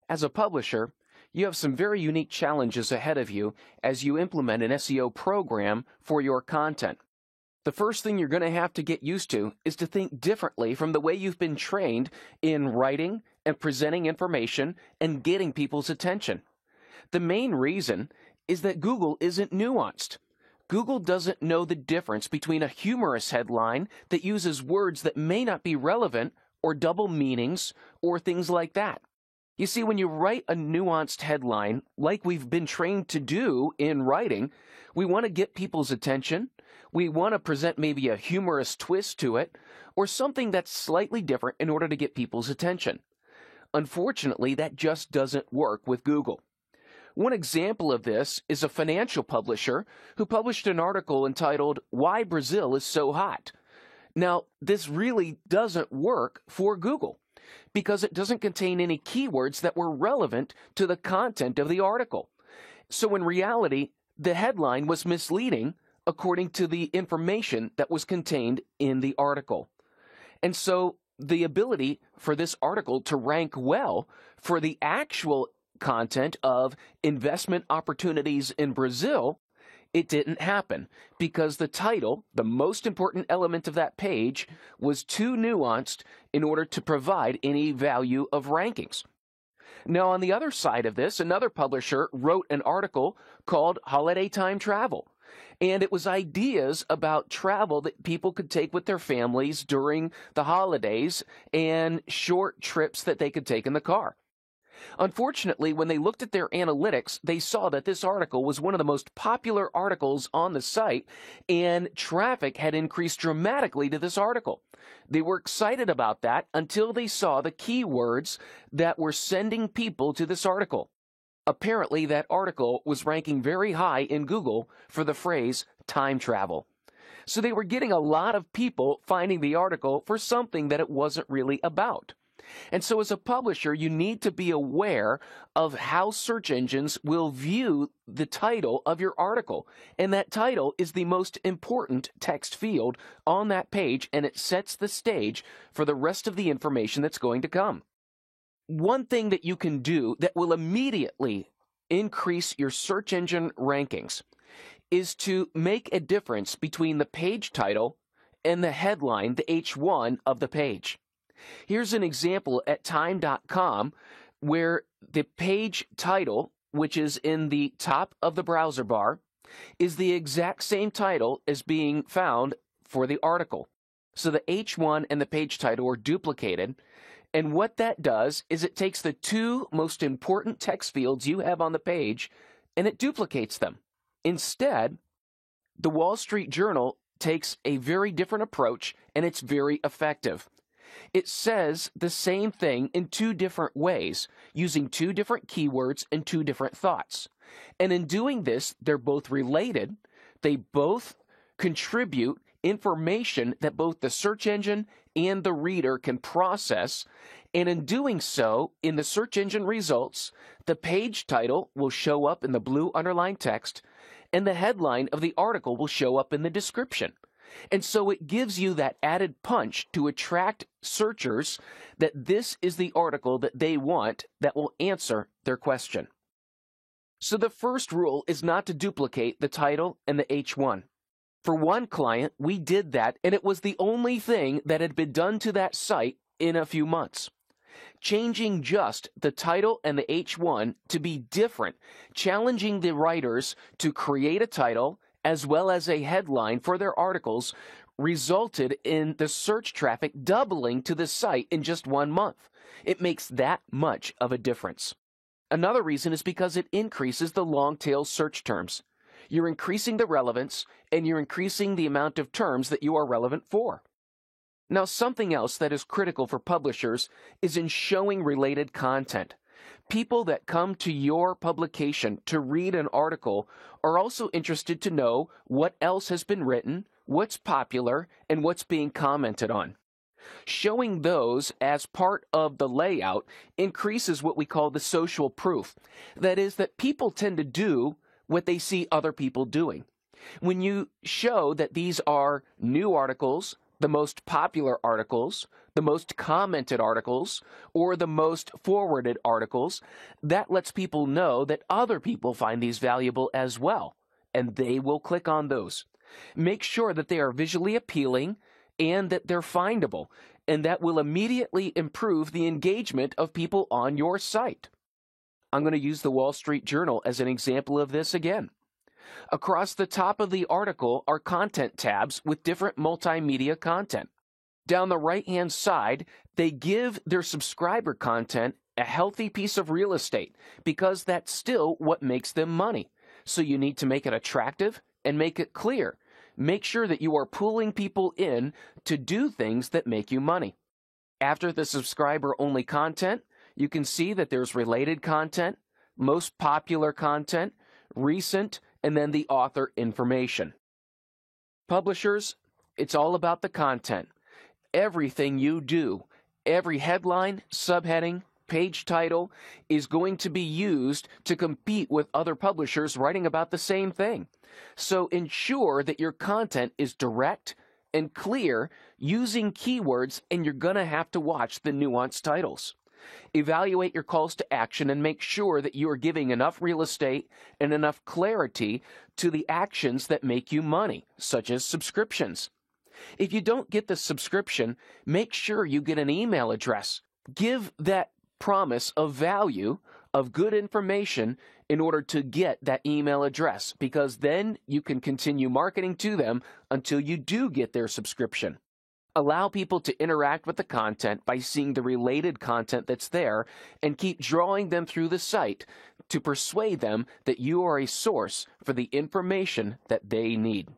As a publisher, you have some very unique challenges ahead of you as you implement an SEO program for your content. The first thing you're going to have to get used to is to think differently from the way you've been trained in writing and presenting information and getting people's attention. The main reason is that Google isn't nuanced. Google doesn't know the difference between a humorous headline that uses words that may not be relevant or double meanings or things like that. You see, when you write a nuanced headline, like we've been trained to do in writing, we want to get people's attention, we want to present maybe a humorous twist to it, or something that's slightly different in order to get people's attention. Unfortunately, that just doesn't work with Google. One example of this is a financial publisher who published an article entitled, "Why Brazil is So Hot." Now, this really doesn't work for Google because it doesn't contain any keywords that were relevant to the content of the article. So in reality, the headline was misleading according to the information that was contained in the article. And so the ability for this article to rank well for the actual content of investment opportunities in Brazil, it didn't happen because the title, the most important element of that page, was too nuanced in order to provide any value of rankings. Now, on the other side of this, another publisher wrote an article called Holiday Time Travel, and it was ideas about travel that people could take with their families during the holidays and short trips that they could take in the car. Unfortunately, when they looked at their analytics, they saw that this article was one of the most popular articles on the site, and traffic had increased dramatically to this article. They were excited about that until they saw the keywords that were sending people to this article. Apparently, that article was ranking very high in Google for the phrase time travel. So they were getting a lot of people finding the article for something that it wasn't really about. And so as a publisher, you need to be aware of how search engines will view the title of your article. And that title is the most important text field on that page, and it sets the stage for the rest of the information that's going to come. One thing that you can do that will immediately increase your search engine rankings is to make a difference between the page title and the headline, the H1 of the page. Here's an example at time.com where the page title, which is in the top of the browser bar, is the exact same title as being found for the article. So the H1 and the page title are duplicated. And what that does is it takes the two most important text fields you have on the page and it duplicates them. Instead, the Wall Street Journal takes a very different approach, and it's very effective. It says the same thing in two different ways, using two different keywords and two different thoughts. And in doing this, they're both related. They both contribute information that both the search engine and the reader can process. And in doing so, in the search engine results, the page title will show up in the blue underlined text, and the headline of the article will show up in the description. And so it gives you that added punch to attract searchers that this is the article that they want that will answer their question. So the first rule is not to duplicate the title and the H1. For one client, we did that, and it was the only thing that had been done to that site in a few months. Changing just the title and the H1 to be different, challenging the writers to create a title as well as a headline for their articles, resulted in the search traffic doubling to the site in just 1 month. It makes that much of a difference. Another reason is because it increases the long-tail search terms. You're increasing the relevance, and you're increasing the amount of terms that you are relevant for. Now, something else that is critical for publishers is in showing related content. People that come to your publication to read an article are also interested to know what else has been written, what's popular, and what's being commented on. Showing those as part of the layout increases what we call the social proof. That is, that people tend to do what they see other people doing. When you show that these are new articles the most popular articles, the most commented articles, or the most forwarded articles. That lets people know that other people find these valuable as well, and they will click on those. Make sure that they are visually appealing and that they're findable, and that will immediately improve the engagement of people on your site. I'm going to use the Wall Street Journal as an example of this again. Across the top of the article are content tabs with different multimedia content. Down the right-hand side, they give their subscriber content a healthy piece of real estate because that's still what makes them money. So you need to make it attractive and make it clear. Make sure that you are pulling people in to do things that make you money. After the subscriber-only content, you can see that there's related content, most popular content, recent, and then the author information. Publishers, it's all about the content. Everything you do, every headline, subheading, page title is going to be used to compete with other publishers writing about the same thing. So ensure that your content is direct and clear using keywords, and you're going to have to watch the nuanced titles. Evaluate your calls to action and make sure that you are giving enough real estate and enough clarity to the actions that make you money, such as subscriptions. If you don't get the subscription, make sure you get an email address. Give that promise of value, of good information, in order to get that email address, because then you can continue marketing to them until you do get their subscription. Allow people to interact with the content by seeing the related content that's there and keep drawing them through the site to persuade them that you are a source for the information that they need.